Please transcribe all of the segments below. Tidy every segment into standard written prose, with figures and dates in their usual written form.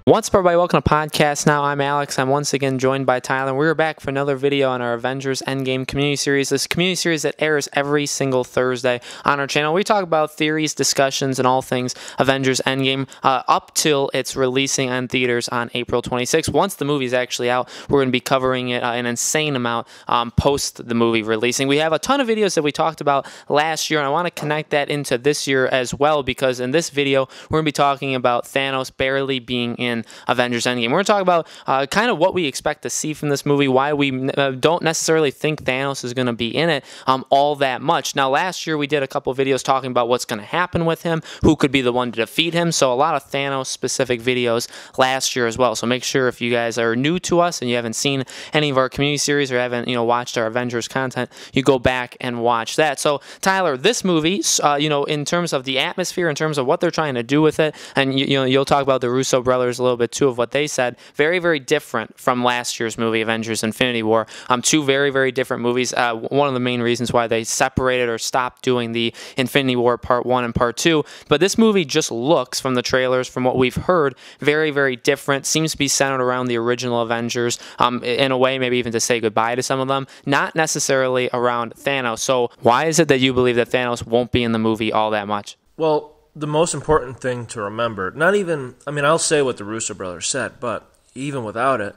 What's up, everybody? Welcome to Podcast Now. I'm Alex. I'm once again joined by Tyler. We're back for another video on our Avengers Endgame community series. This community series that airs every single Thursday on our channel. We talk about theories, discussions, and all things Avengers Endgame up till it's releasing on theaters on April 26th. Once the movie's actually out, we're going to be covering it an insane amount post the movie releasing. We have a ton of videos that we talked about last year, and I want to connect that into this year as well, because in this video, we're going to be talking about Thanos barely being in Avengers Endgame. We're going to talk about kind of what we expect to see from this movie, why we don't necessarily think Thanos is going to be in it all that much. Now, last year we did a couple videos talking about what's going to happen with him, who could be the one to defeat him, so a lot of Thanos-specific videos last year as well. So make sure if you guys are new to us and you haven't seen any of our community series or haven't watched our Avengers content, you go back and watch that. So, Tyler, this movie, in terms of the atmosphere, in terms of what they're trying to do with it, and you'll talk about the Russo brothers a little bit too of what they said. Very, very different from last year's movie, Avengers Infinity War. Two very, very different movies. One of the main reasons why they separated or stopped doing the Infinity War Part 1 and Part 2. But this movie just looks, from the trailers, from what we've heard, very, very different. Seems to be centered around the original Avengers, in a way, maybe even to say goodbye to some of them. Not necessarily around Thanos. So why is it that you believe that Thanos won't be in the movie all that much? Well, the most important thing to remember, I'll say what the Russo brothers said, but even without it,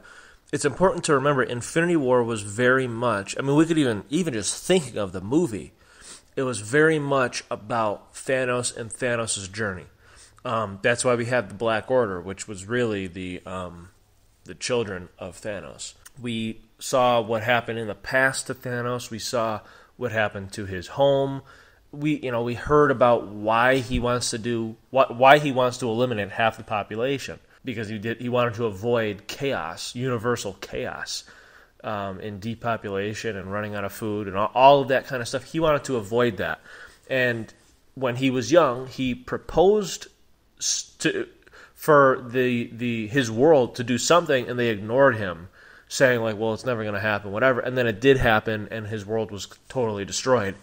it's important to remember Infinity War was very much, we could even just thinking of the movie, it was very much about Thanos and Thanos' journey. That's why we had the Black Order, which was really the children of Thanos. We saw what happened in the past to Thanos. We saw what happened to his home. We heard about why he wants to eliminate half the population, because he wanted to avoid chaos, universal chaos, in depopulation and running out of food and all of that kind of stuff. He wanted to avoid that, and when he was young, he proposed for his world to do something, and they ignored him, saying well, it's never going to happen, whatever. And then it did happen, and his world was totally destroyed.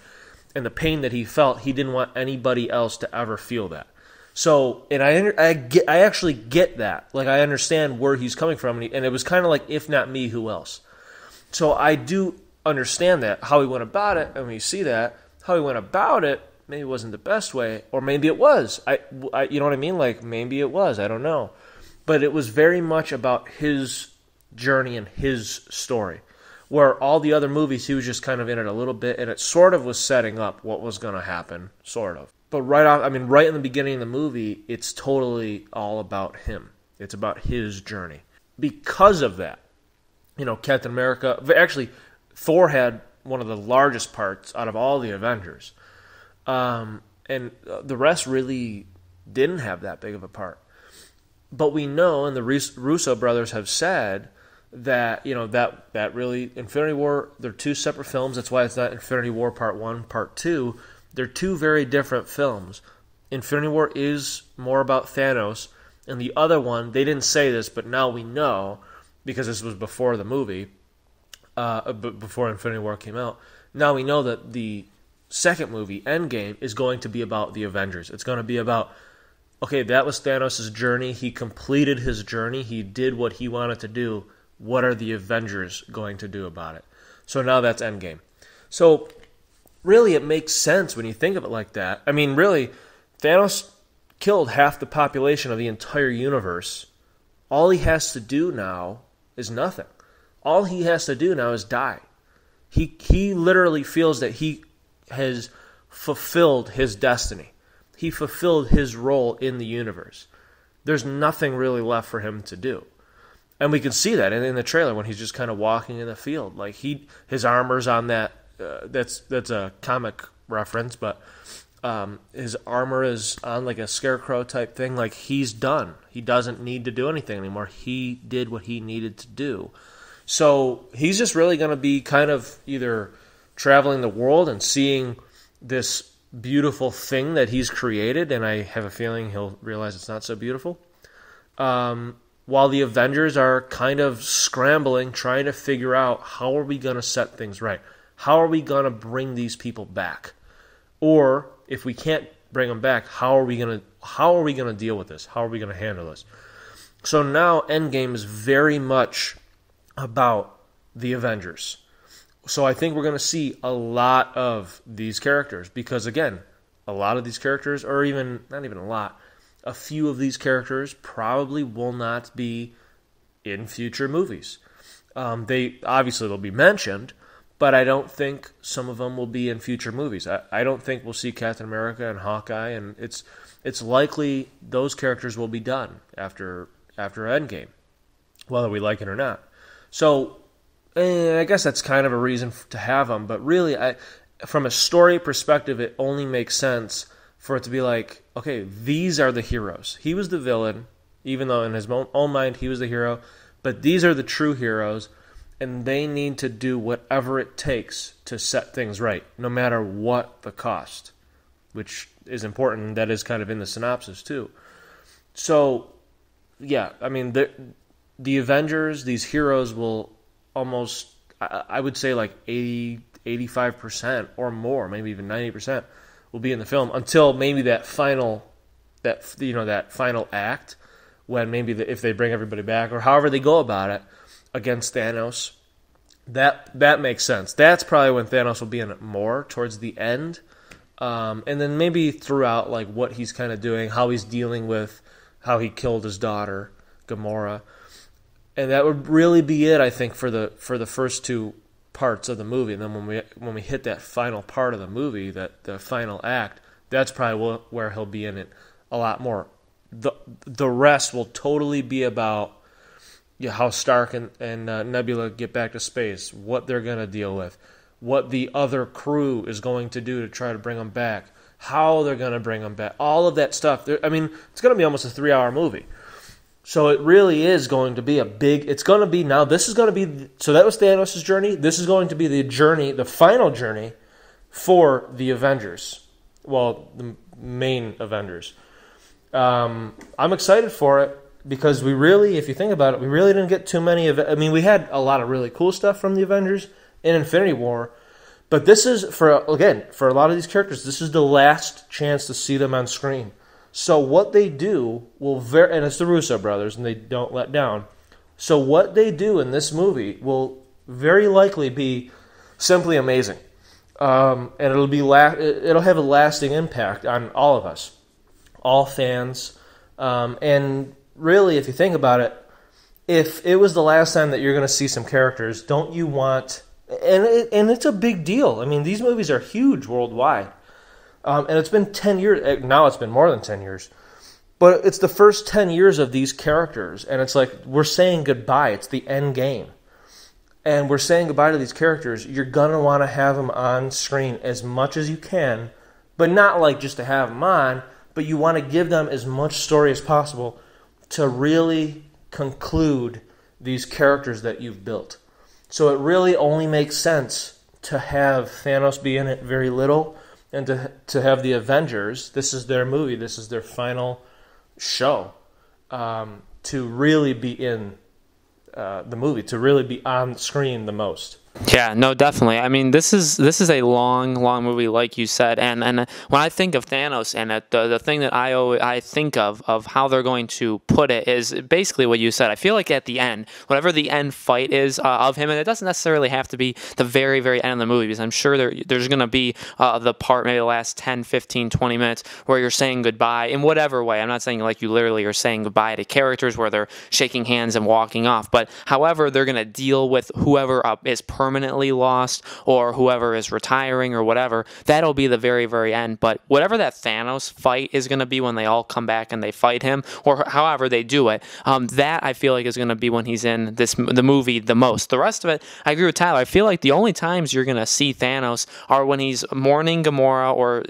And the pain that he felt, he didn't want anybody else to ever feel that. So, and I actually get that. I understand where he's coming from, and it was kind of if not me, who else? So I do understand that, how he went about it, and when you see that, how he went about it, maybe it wasn't the best way, or maybe it was. You know what I mean? Maybe it was, I don't know. But it was very much about his journey and his story. Where all the other movies, he was just kind of in it a little bit, and it sort of was setting up what was going to happen, sort of. But right in the beginning of the movie, it's totally all about him. It's about his journey. Because of that, Captain America, actually, Thor had one of the largest parts out of all the Avengers. And the rest really didn't have that big of a part. But we know, and the Russo brothers have said, that that really, Infinity War, they're two separate films. That's why it's not Infinity War Part 1, Part 2. They're two very different films. Infinity War is more about Thanos, and the other one, they didn't say this, but now we know, because this was before the movie, before Infinity War came out, now we know that the second movie, Endgame, is going to be about the Avengers. It's going to be about, okay, that was Thanos' journey. He completed his journey. He did what he wanted to do. What are the Avengers going to do about it? So now that's Endgame. So really it makes sense when you think of it like that. Really, Thanos killed half the population of the entire universe. All he has to do now is nothing. All he has to do now is die. He literally feels that he has fulfilled his destiny. He fulfilled his role in the universe. There's nothing really left for him to do. And we can see that in the trailer when he's just kind of walking in the field. His armor's on that. That's a comic reference, but his armor is on a scarecrow type thing. He's done. He doesn't need to do anything anymore. He did what he needed to do. So he's just really going to be kind of either traveling the world and seeing this beautiful thing that he's created, and I have a feeling he'll realize it's not so beautiful. While the Avengers are kind of scrambling, trying to figure out how are we going to set things right? How are we going to bring these people back? Or if we can't bring them back, how are we going to deal with this? How are we going to handle this? So now Endgame is very much about the Avengers. So I think we're going to see a lot of these characters because, again, a lot of these characters, or even not even a lot, a few of these characters probably will not be in future movies. They'll be mentioned, but I don't think some of them will be in future movies. I don't think we'll see Captain America and Hawkeye, and it's likely those characters will be done after Endgame, whether we like it or not. So I guess that's kind of a reason to have them, but really, from a story perspective, it only makes sense for it to be like, okay, these are the heroes. He was the villain, even though in his own mind he was the hero, but these are the true heroes, and they need to do whatever it takes to set things right, no matter what the cost, which is important. That is kind of in the synopsis too. So, yeah, I mean, the Avengers, these heroes will almost, I would say like 85% or more, maybe even 90% will be in the film until maybe that final act when maybe if they bring everybody back or however they go about it against Thanos. That makes sense. That's probably when Thanos will be in it more towards the end. And then maybe throughout, like what he's kind of doing, how he's dealing with how he killed his daughter, Gamora. And that would really be it, I think, for the first two parts of the movie. And then when we hit that final part of the movie, that the final act, that's probably where he'll be in it a lot more. The rest will totally be about how Stark and Nebula get back to space, what they're going to deal with, what the other crew is going to do to try to bring them back, how they're going to bring them back, all of that stuff. I mean, it's going to be almost a 3-hour movie. So it really is going to be it's going to be, now this is going to be, so that was Thanos' journey. This is going to be the final journey for the Avengers. Well, the main Avengers. I'm excited for it because we really, if you think about it, we really didn't get too many of it. I mean, we had a lot of really cool stuff from the Avengers in Infinity War, but this is, for a lot of these characters, this is the last chance to see them on screen. So what they do and it's the Russo brothers, and they don't let down. So what they do in this movie will very likely be simply amazing, and it'll have a lasting impact on all of us, all fans, and really, if you think about it, if it was the last time that you're going to see some characters, don't you want? And it's a big deal. I mean, these movies are huge worldwide. And it's been 10 years. Now it's been more than 10 years. But it's the first 10 years of these characters. And it's like we're saying goodbye. It's the end game. And we're saying goodbye to these characters. You're going to want to have them on screen as much as you can. But not like just to have them on. But you want to give them as much story as possible to really conclude these characters that you've built. So it really only makes sense to have Thanos be in it very little, and to have the Avengers, this is their movie, this is their final show, to really be in the movie, to really be on screen the most. Yeah, no, definitely. I mean, this is a long movie, like you said, and when I think of Thanos, and the thing that I think of how they're going to put it is basically what you said. I feel like at the end, whatever the end fight is of him, and it doesn't necessarily have to be the very, very end of the movie, because I'm sure there's going to be the part, maybe the last 10, 15, 20 minutes, where you're saying goodbye in whatever way. I'm not saying like you literally are saying goodbye to characters where they're shaking hands and walking off, but however they're going to deal with whoever is permanently lost or whoever is retiring or whatever, that'll be the very, very end. But whatever that Thanos fight is going to be when they all come back and they fight him, or however they do it, that I feel like is going to be when he's in the movie the most. The rest of it, I agree with Tyler. I feel like the only times you're going to see Thanos are when he's mourning Gamora, or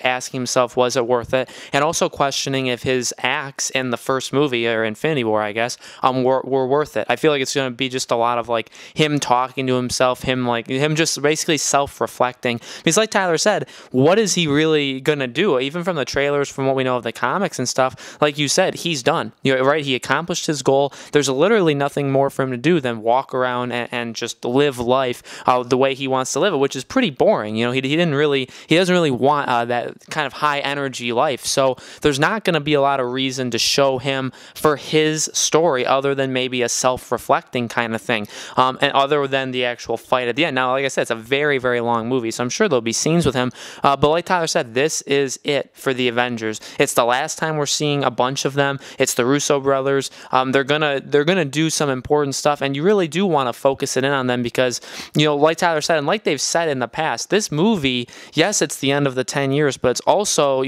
asking himself, was it worth it? And also questioning if his acts in the first movie, or Infinity War, I guess, were worth it. I feel like it's going to be just a lot of like him talking to himself himself, him just basically self-reflecting. Because like Tyler said, what is he really gonna do? Even from the trailers, from what we know of the comics and stuff, like you said, he's done. Right? He accomplished his goal. There's literally nothing more for him to do than walk around and just live life the way he wants to live it, which is pretty boring. He doesn't really want that kind of high energy life. So there's not going to be a lot of reason to show him for his story other than maybe a self-reflecting kind of thing, and other than the actual fight at the end. Now, like I said, it's a very, very long movie, so I'm sure there'll be scenes with him. But like Tyler said, this is it for the Avengers. It's the last time we're seeing a bunch of them. It's the Russo brothers. They're gonna do some important stuff, and you really do want to focus it in on them because, like Tyler said, and like they've said in the past, this movie, yes, it's the end of the 10 years, but it's also,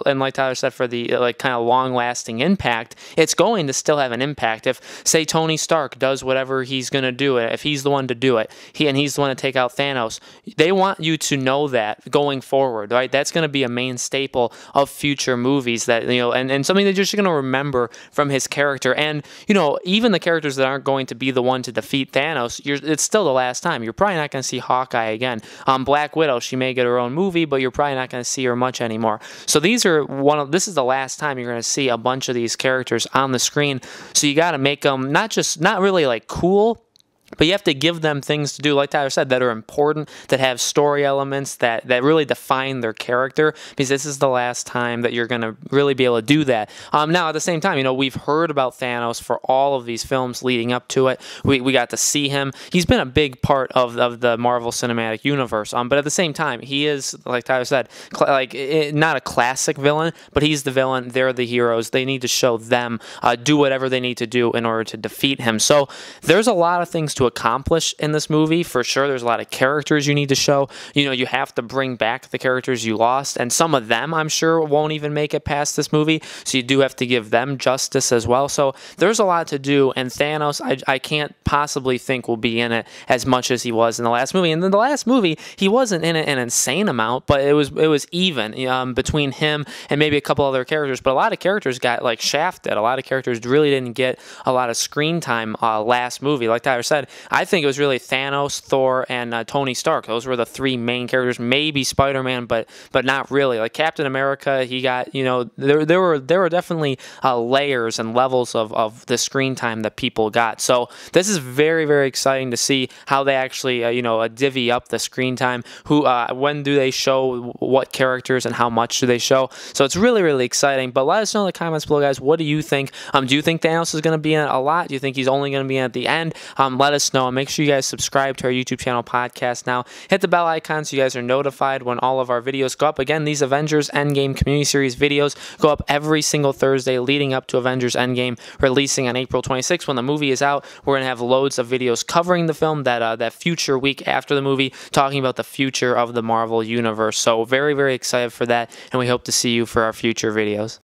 and like Tyler said, for the kind of long-lasting impact, it's going to still have an impact. If, say, Tony Stark does whatever he's going to do, if he's the one to do it, he's the one to take out Thanos, they want you to know that going forward, right? That's going to be a main staple of future movies that, and something that you're just going to remember from his character. And, even the characters that aren't going to be the one to defeat Thanos, it's still the last time. You're probably not going to see Hawkeye again. Black Widow, she may get her own movie, but you're probably not going to see her much anymore. So this is the last time you're going to see a bunch of these characters on the screen. So you got to make them not really like cool, but you have to give them things to do, like Tyler said, that are important, that have story elements, that really define their character, because this is the last time that you're going to really be able to do that. Now, at the same time, we've heard about Thanos for all of these films leading up to it. We got to see him. He's been a big part of the Marvel Cinematic Universe, but at the same time, he is, like Tyler said, not a classic villain, but he's the villain. They're the heroes. They need to show them, do whatever they need to do in order to defeat him. So there's a lot of things to accomplish in this movie, for sure. There's a lot of characters you need to show. You have to bring back the characters you lost, and some of them, I'm sure, won't even make it past this movie, so you do have to give them justice as well. So there's a lot to do, and Thanos, I can't possibly think will be in it as much as he was in the last movie. And in the last movie, he wasn't in it an insane amount, but it was even between him and maybe a couple other characters. But a lot of characters got shafted. A lot of characters really didn't get a lot of screen time last movie. Like Tyler said, I think it was really Thanos, Thor, and Tony Stark. Those were the three main characters. Maybe Spider-Man, but not really. Like Captain America, he got, there were definitely layers and levels of the screen time that people got. So this is very, very exciting to see how they actually, divvy up the screen time. When do they show what characters and how much do they show? So it's really, really exciting. But let us know in the comments below, guys. What do you think? Do you think Thanos is going to be in it a lot? Do you think he's only going to be in it at the end? Let us know, and make sure you guys subscribe to our YouTube channel podcast now. Hit the bell icon so you guys are notified when all of our videos go up. Again, these Avengers Endgame Community Series videos go up every single Thursday leading up to Avengers Endgame, releasing on April 26th. When the movie is out, we're going to have loads of videos covering the film that future week after the movie, talking about the future of the Marvel Universe. So very, very excited for that, and we hope to see you for our future videos.